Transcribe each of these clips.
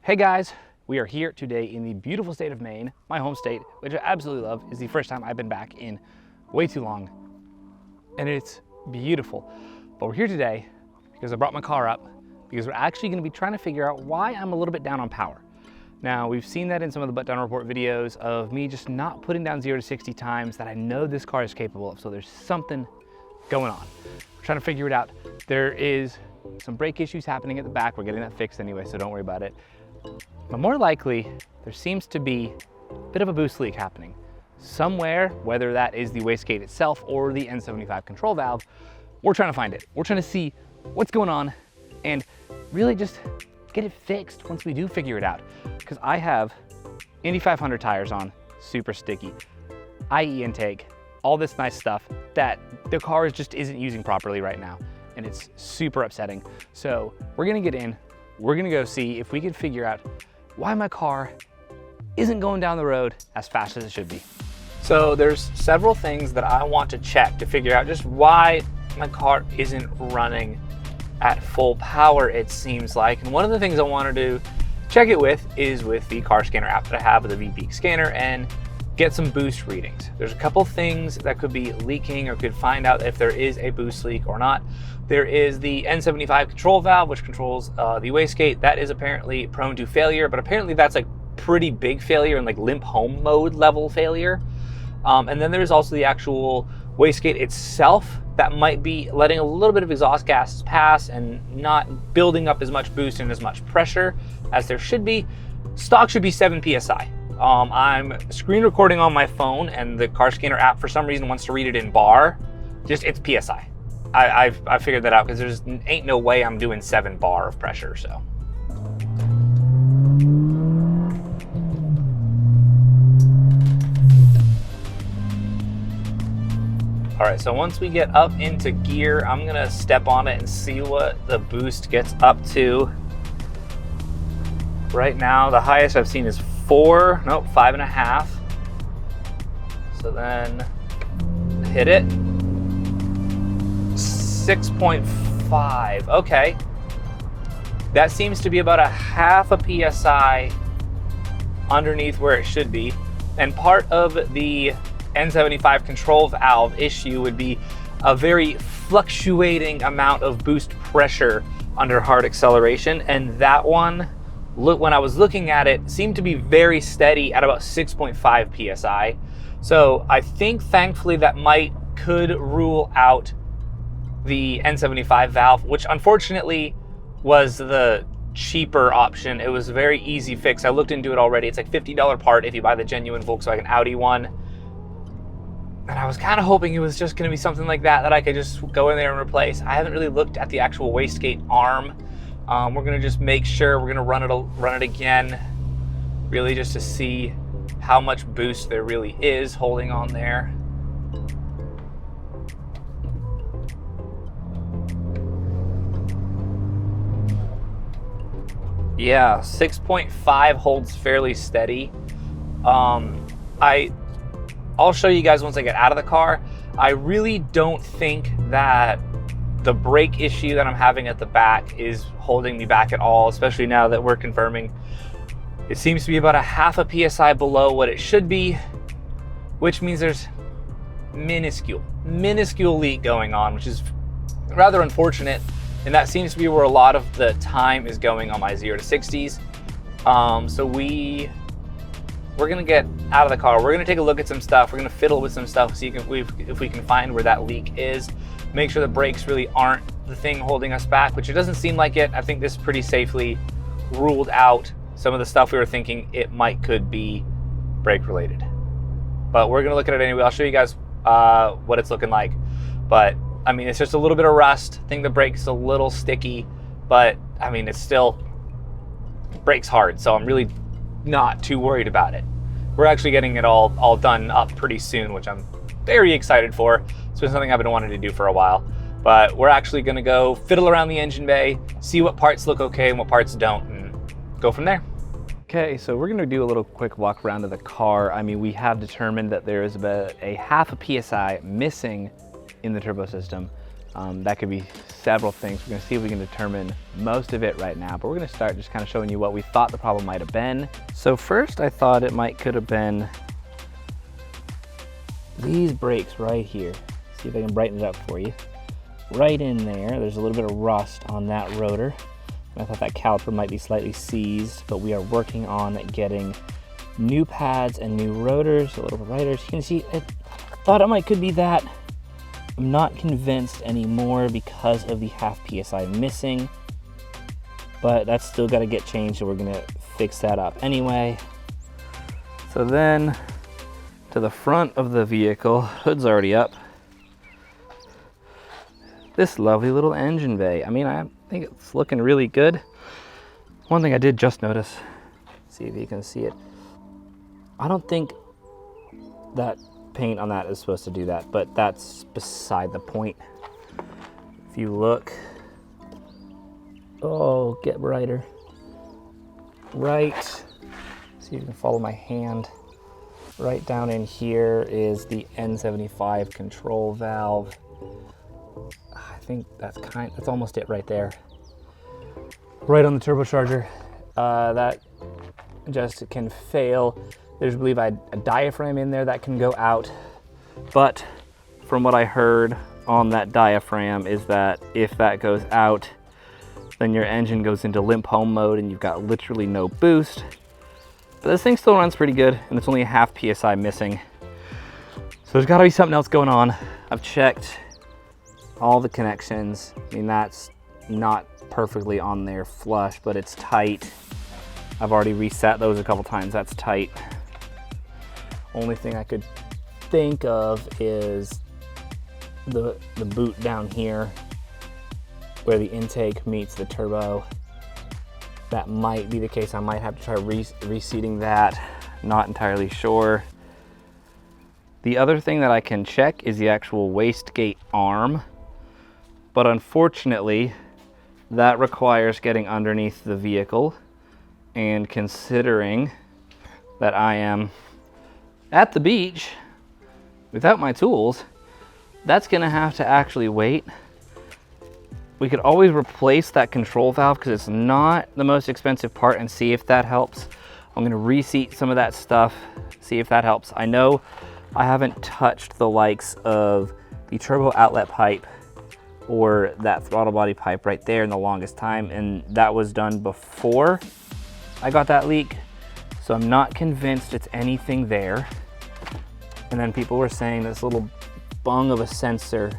Hey guys, we are here today in the beautiful state of Maine, my home state, which I absolutely love. It's the first time I've been back in way too long, and it's beautiful. But we're here today because I brought my car up because we're actually going to be trying to figure out why I'm a little bit down on power. Now, we've seen that in some of the butt down report videos of me just not putting down 0 to 60 times that I know this car is capable of, so there's something going on. We're trying to figure it out. There is some brake issues happening at the back. We're getting that fixed anyway, so don't worry about it. But more likely, there seems to be a bit of a boost leak happening somewhere, whether that is the wastegate itself or the N75 control valve. We're trying to find it. We're trying to see what's going on and really just get it fixed once we do figure it out. Because I have Indy 500 tires on, super sticky, IE intake, all this nice stuff that the car just isn't using properly right now. And it's super upsetting. So we're gonna get in, we're gonna go see if we can figure out why my car isn't going down the road as fast as it should be. So there's several things that I want to check to figure out just why my car isn't running at full power, it seems like. And one of the things I wanted to check it with is with the car scanner app that I have with the VPeak scanner and get some boost readings. There's a couple things that could be leaking or could find out if there is a boost leak or not. There is the N75 control valve, which controls the wastegate. That is apparently prone to failure, but apparently that's like pretty big failure and like limp home mode level failure. And then there's also the actual wastegate itself that might be letting a little bit of exhaust gas pass and not building up as much boost and as much pressure as there should be. Stock should be 7 PSI. I'm screen recording on my phone and the car scanner app for some reason wants to read it in bar. Just it's PSI. I figured that out because there's ain't no way I'm doing 7 bar of pressure, so. All right, so once we get up into gear, I'm gonna step on it and see what the boost gets up to. Right now, the highest I've seen is 5.5. So then hit it. 6.5, okay. That seems to be about 0.5 PSI underneath where it should be. And part of the N75 control valve issue would be a very fluctuating amount of boost pressure under hard acceleration. And that one, when I was looking at it, seemed to be very steady at about 6.5 PSI. So I think thankfully that could rule out the N75 valve, which unfortunately was the cheaper option. It was a very easy fix. I looked into it already. It's like $50 part if you buy the genuine Volkswagen Audi one. And I was kind of hoping it was just going to be something like that I could just go in there and replace. I haven't really looked at the actual wastegate arm. We're going to just make sure we're going to run it again, really just to see how much boost there really is holding on there. Yeah, 6.5 holds fairly steady. I'll show you guys once I get out of the car. I really don't think that the brake issue that I'm having at the back is holding me back at all, especially now that we're confirming. It seems to be about 0.5 PSI below what it should be, which means there's minuscule leak going on, which is rather unfortunate. And that seems to be where a lot of the time is going on my 0 to 60s. So we're gonna get out of the car. We're gonna take a look at some stuff. We're gonna fiddle with some stuff, see if we can find where that leak is. Make sure the brakes really aren't the thing holding us back, which it doesn't seem like it. I think this pretty safely ruled out some of the stuff we were thinking it could be brake related. But we're gonna look at it anyway. I'll show you guys what it's looking like. But I mean, it's just a little bit of rust. I think the brake's a little sticky, but I mean, it's still brakes hard, so I'm really not too worried about it. We're actually getting it all done up pretty soon, which I'm very excited for. It's been something I've been wanting to do for a while. But we're actually gonna go fiddle around the engine bay, see what parts look okay and what parts don't, and go from there. Okay, so we're gonna do a little quick walk around to the car. I mean, we have determined that there is about 0.5 PSI missing in the turbo system. That could be several things. We're gonna see if we can determine most of it right now, but we're gonna start just kind of showing you what we thought the problem might have been. So first I thought it could have been these brakes right here. See if I can brighten it up for you. Right in there, there's a little bit of rust on that rotor. I thought that caliper might be slightly seized, but we are working on getting new pads and new rotors, a little bit brighter. You can see, I thought could be that. I'm not convinced anymore because of the half PSI missing, but that's still got to get changed, so we're gonna fix that up anyway. So then to the front of the vehicle, hood's already up. This lovely little engine bay. I mean, I think it's looking really good. One thing I did just notice, see if you can see it. I don't think that paint on that is supposed to do that, but that's beside the point. If you look, oh, get brighter. Right, see if you can follow my hand. Right down in here is the N75 control valve. I think that's almost it right there. Right on the turbocharger. That just can fail. There's, I believe, a diaphragm in there that can go out. But from what I heard on that diaphragm is that if that goes out, then your engine goes into limp home mode and you've got literally no boost. But this thing still runs pretty good, and it's only a half PSI missing. So there's gotta be something else going on. I've checked all the connections. I mean, that's not perfectly on there flush, but it's tight. I've already reset those a couple times, that's tight. Only thing I could think of is the boot down here where the intake meets the turbo. That might be the case. I might have to try reseating that. Not entirely sure. The other thing that I can check is the actual wastegate arm, but unfortunately that requires getting underneath the vehicle, and considering that I am at the beach without my tools, that's gonna have to actually wait. We could always replace that control valve because it's not the most expensive part, and see if that helps. I'm gonna reseat some of that stuff, see if that helps. I know I haven't touched the likes of the turbo outlet pipe or that throttle body pipe right there in the longest time, and that was done before I got that leak. So I'm not convinced it's anything there. And then people were saying this little bung of a sensor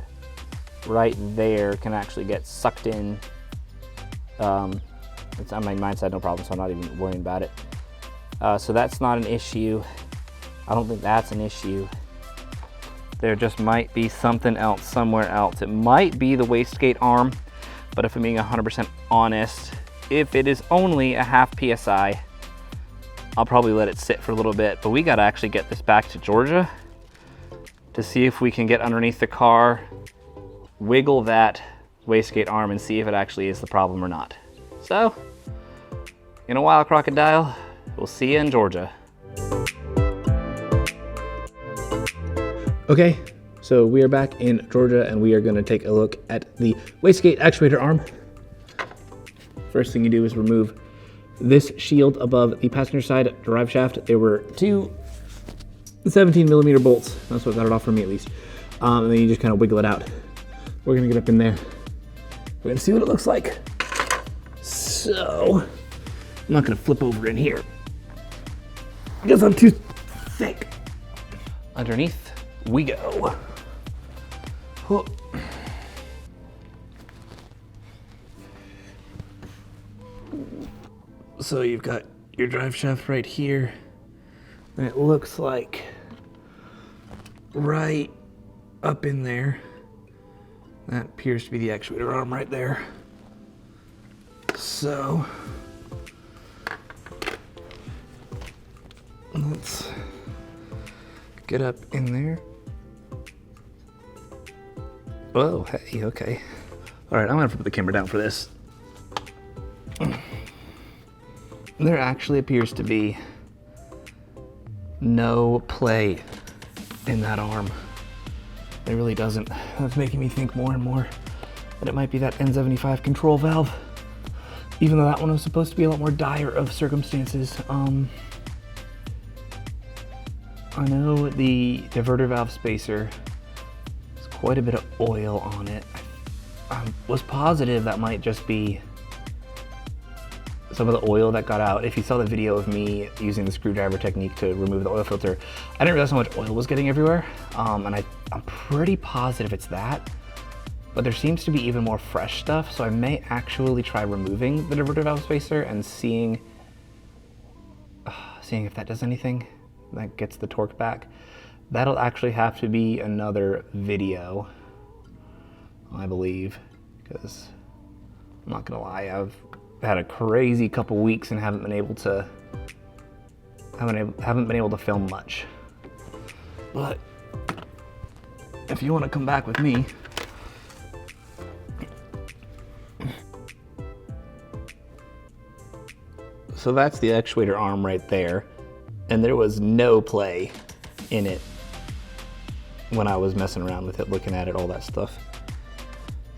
right there can actually get sucked in. It's on my side, no problem, so I'm not even worrying about it. So that's not an issue. I don't think that's an issue. There just might be something else somewhere else. It might be the wastegate arm, but if I'm being 100% honest, if it is only a half PSI, I'll probably let it sit for a little bit. But we gotta actually get this back to Georgia to see if we can get underneath the car, wiggle that wastegate arm, and see if it actually is the problem or not. So, in a while, Crocodile, we'll see you in Georgia. Okay, so we are back in Georgia and we are gonna take a look at the wastegate actuator arm. First thing you do is remove this shield above the passenger side drive shaft. There were two 17mm bolts. That's what got it off for me, at least. And then you just kind of wiggle it out. We're gonna get up in there. We're gonna see what it looks like. So, I'm not gonna flip over in here because I'm too thick. Underneath we go. Oh. So you've got your drive shaft right here, and it looks like right up in there, that appears to be the actuator arm right there. So let's get up in there. Oh, hey, okay. All right, I'm gonna put the camera down for this. There actually appears to be no play in that arm. It really doesn't. That's making me think more and more. that it might be that N75 control valve, even though that one was supposed to be a lot more dire of circumstances. I know the diverter valve spacer, there's quite a bit of oil on it. I was positive that might just be some of the oil that got out. If you saw the video of me using the screwdriver technique to remove the oil filter, I didn't realize how much oil was getting everywhere. And I'm pretty positive it's that, but there seems to be even more fresh stuff. So I may actually try removing the diverter valve spacer and seeing if that does anything, that gets the torque back. That'll actually have to be another video, I believe, because I'm not gonna lie, I've had a crazy couple weeks and haven't been able to film much. But if you want to come back with me, so that's the actuator arm right there, and there was no play in it when I was messing around with it, looking at it, all that stuff.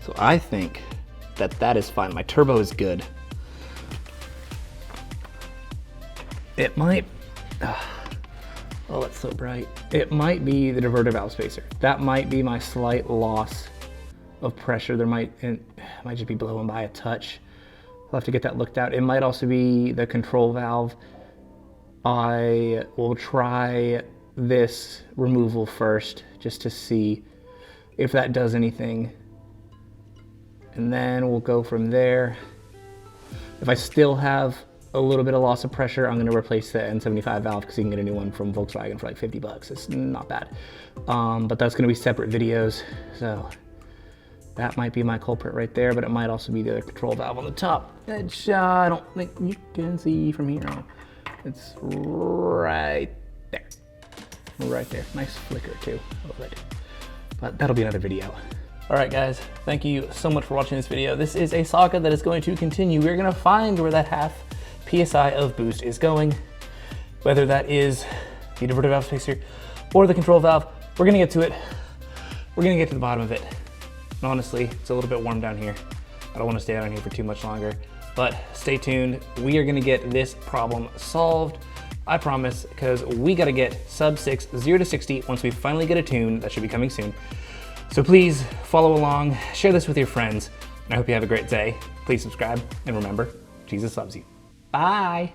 So I think that is fine. My turbo is good. It might, oh, it's so bright. It might be the diverter valve spacer. That might be my slight loss of pressure. It might just be blowing by a touch. I'll have to get that looked out. It might also be the control valve. I will try this removal first just to see if that does anything. And then we'll go from there. If I still have a little bit of loss of pressure, I'm gonna replace the N75 valve because you can get a new one from Volkswagen for like 50 bucks. It's not bad. But that's gonna be separate videos. So that might be my culprit right there, but it might also be the other control valve on the top, which I don't think you can see from here. It's right there. Right there. Nice flicker too. Already. But that'll be another video. All right, guys, thank you so much for watching this video. This is a saga that is going to continue. We're gonna find where that half PSI of boost is going, whether that is the diverter valve spacer or the control valve. We're gonna get to it. We're gonna get to the bottom of it. And honestly, it's a little bit warm down here. I don't wanna stay down here for too much longer, but stay tuned. We are gonna get this problem solved. I promise, because we gotta get sub 6, 0 to 60 once we finally get a tune. That should be coming soon. So please follow along, share this with your friends, and I hope you have a great day. Please subscribe, and remember, Jesus loves you. Bye.